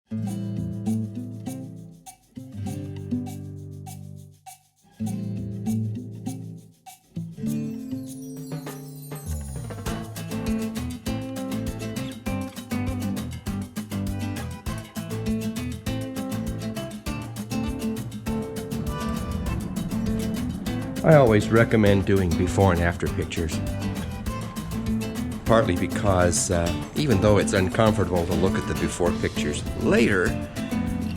I always recommend doing before and after pictures, partly because even though it's uncomfortable to look at the before pictures later,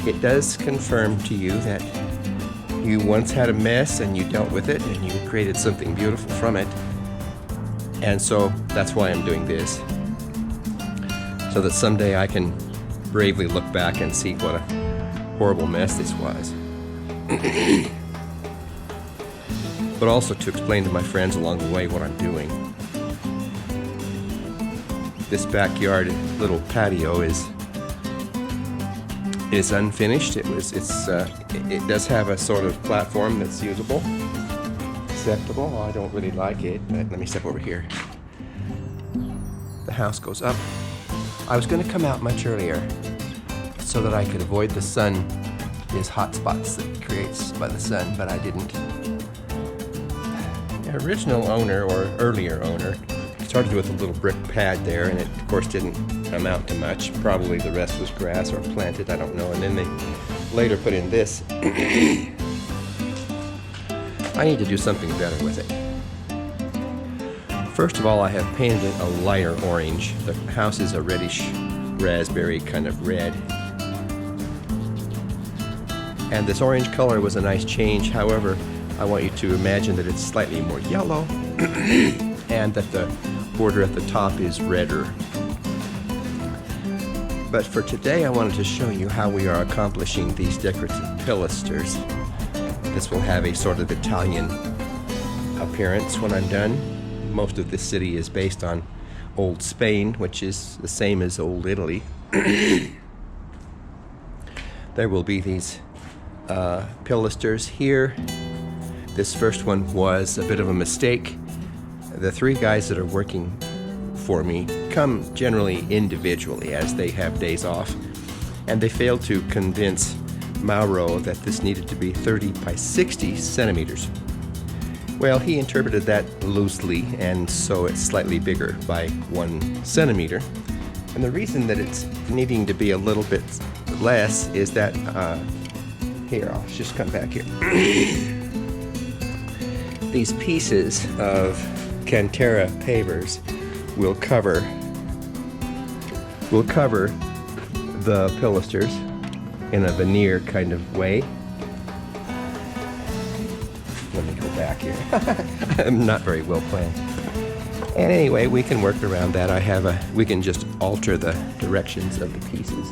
it does confirm to you that you once had a mess and you dealt with it and you created something beautiful from it. And so that's why I'm doing this, so that someday I can bravely look back and see what a horrible mess this was. But also to explain to my friends along the way what I'm doing. This backyard little patio is unfinished. It does have a sort of platform that's usable, acceptable. I don't really like it, but let me step over here. The house goes up. I was going to come out much earlier so that I could avoid the sun, these hot spots that it creates by the sun, but I didn't. The original owner, or earlier owner, started with a little brick pad there, and it of course didn't amount to much. Probably the rest was grass or planted, I don't know. And then they later put in this. I need to do something better with it. First of all, I have painted it a lighter orange. The house is a reddish raspberry kind of red. And this orange color was a nice change. However, I want you to imagine that it's slightly more yellow and that the border at the top is redder. But for today, I wanted to show you how we are accomplishing these decorative pilasters. This will have a sort of Italian appearance when I'm done. Most of this city is based on Old Spain, which is the same as Old Italy. There will be these pilasters here. This first one was a bit of a mistake. The three guys that are working for me come generally individually as they have days off, and they failed to convince Mauro that this needed to be 30 by 60 centimeters. Well, he interpreted that loosely, and so it's slightly bigger by 1 centimeter. And the reason that it's needing to be a little bit less is that, here, I'll just come back here. These pieces of Cantera pavers will cover the pilasters in a veneer kind of way. Let me go back here. I'm not very well planned. And anyway, we can work around that. We can just alter the directions of the pieces.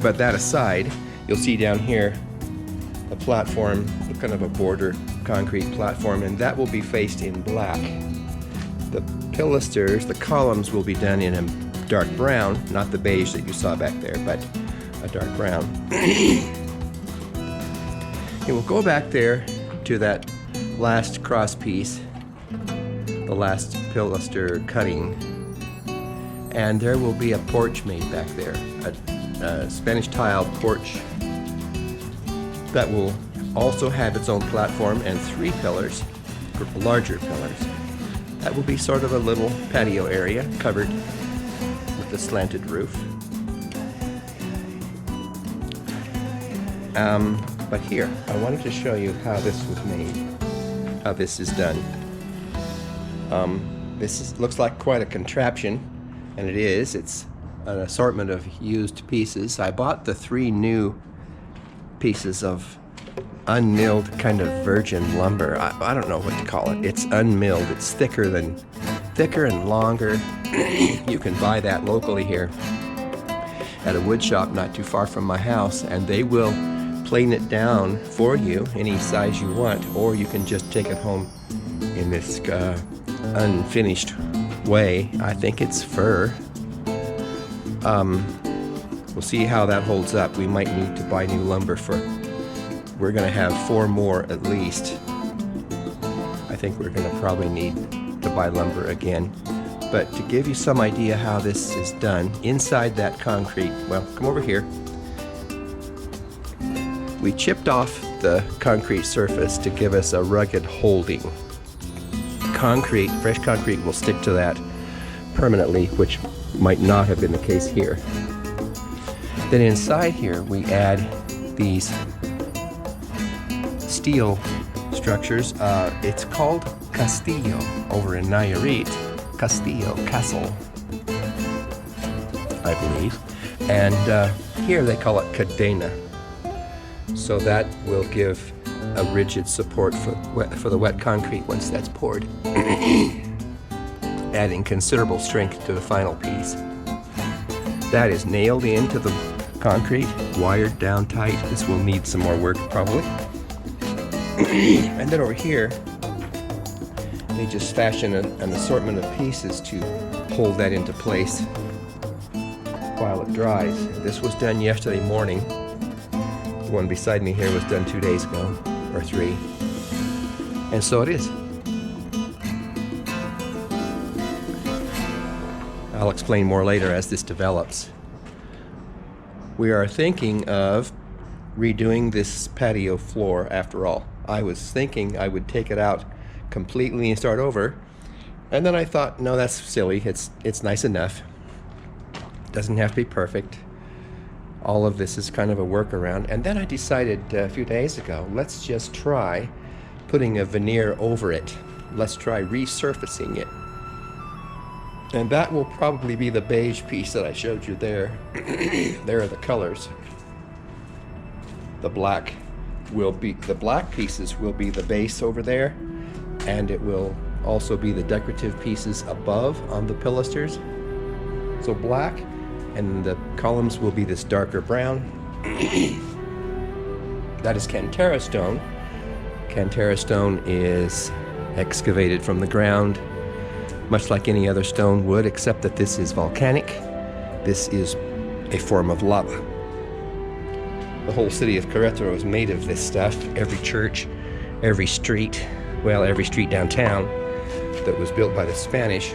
But that aside, you'll see down here a platform, kind of a border concrete platform, and that will be faced in black. The pilasters, the columns, will be done in a dark brown, not the beige that you saw back there, but a dark brown. It will go back there to that last cross piece, the last pilaster cutting, and there will be a porch made back there, a Spanish tile porch that will also have its own platform and 3 pillars, larger pillars. That will be sort of a little patio area covered with a slanted roof. But here, I wanted to show you how this was made, how this is done. Looks like quite a contraption, and it is. It's an assortment of used pieces. I bought the 3 new pieces of unmilled kind of virgin lumber. I don't know what to call it. It's unmilled. It's thicker and longer. You can buy that locally here at a wood shop not too far from my house, and they will plane it down for you any size you want, or you can just take it home in this unfinished way. I think it's fir. We'll see how that holds up. We might need to buy new lumber we're going to have 4 more at least. I think we're going to probably need to buy lumber again. But to give you some idea how this is done, inside that concrete, well, come over here. We chipped off the concrete surface to give us a rugged holding. Concrete, fresh concrete will stick to that permanently, which might not have been the case here. Then inside here we add these steel structures. It's called Castillo over in Nayarit. Castillo, castle, I believe. And here they call it cadena. So that will give a rigid support for the wet concrete once that's poured, adding considerable strength to the final piece. That is nailed into the concrete, wired down tight. This will need some more work probably. And then over here, they just fashion an assortment of pieces to hold that into place while it dries. This was done yesterday morning. The one beside me here was done 2 days ago, or 3. And so it is. I'll explain more later as this develops. We are thinking of redoing this patio floor after all. I was thinking I would take it out completely and start over, and then I thought, no, that's silly. It's nice enough. Doesn't have to be perfect. All of this is kind of a workaround. And then I decided a few days ago, let's just try putting a veneer over it. Let's try resurfacing it. And that will probably be the beige piece that I showed you there. There are the colors. The black pieces will be the base over there, and it will also be the decorative pieces above on the pilasters. So black, and the columns will be this darker brown. That is Cantera stone. Cantera stone is excavated from the ground, much like any other stone would, except that this is volcanic. This is a form of lava. The whole city of Querétaro is made of this stuff. Every church, every street, well, every street downtown that was built by the Spanish.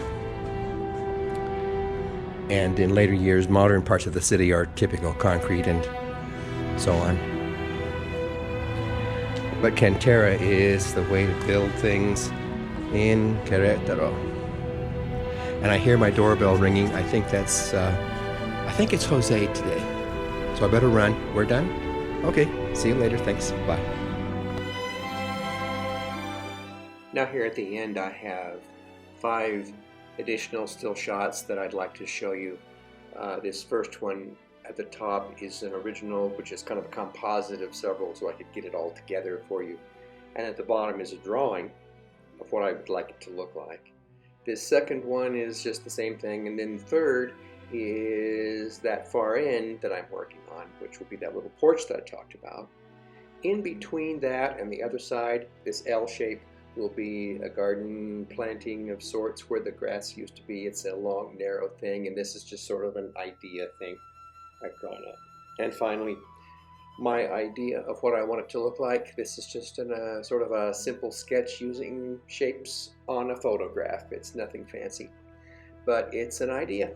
And in later years, modern parts of the city are typical concrete and so on. But Cantera is the way to build things in Querétaro. And I hear my doorbell ringing. I think it's Jose today. So I better run. We're done? Okay, see you later. Thanks. Bye. Now here at the end I have 5 additional still shots that I'd like to show you. This first one at the top is an original, which is kind of a composite of several, so I could get it all together for you. And at the bottom is a drawing of what I would like it to look like. This second one is just the same thing, and then the third is that far end that I'm working on, which will be that little porch that I talked about. In between that and the other side, this L shape will be a garden planting of sorts where the grass used to be. It's a long, narrow thing, and this is just sort of an idea thing I've drawn up. And finally, my idea of what I want it to look like. This is just a sort of a simple sketch using shapes on a photograph. It's nothing fancy, but it's an idea.